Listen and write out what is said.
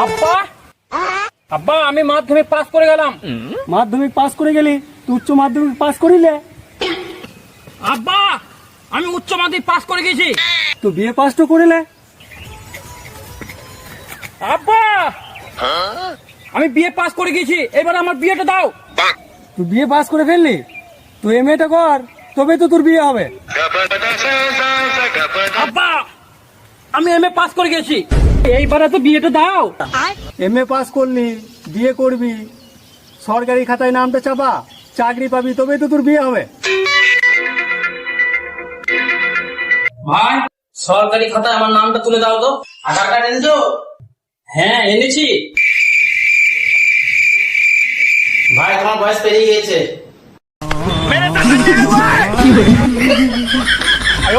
আব্বা আব্বা আমি মাধ্যমিক পাস করে গেলাম। মাধ্যমিক পাস করে গেলি, তুই উচ্চ মাধ্যমিক পাস করিলে? আব্বা আমি উচ্চ মাধ্যমিক পাস করে গেছি। তুই বিয়ে পাস তো করিলে? আব্বা আমি বিয়ে পাস করে গেছি, এবার আমার বিয়েটা দাও। তুই বিয়ে পাস করে ফেললি, তুই এমএটা কর, তবে তো তোর বিয়ে হবে। আব্বা আমি এমএ পাস করে গেছি, এইবারে তো বিয়েটা দাও। এমএ পাস করলি, বিয়ে করবি, সরকারি খাতায় নামটা চাপা, চাকরি পাবি, তবে তো তোর বিয়ে হবে। ভাই সরকারি খাতায় আমার নামটা তুলে দাও তো। আধার কার্ড এনেছো? হ্যাঁ এনেছি। ভাই তোমার বয়স পেরিয়ে গিয়েছে। আয়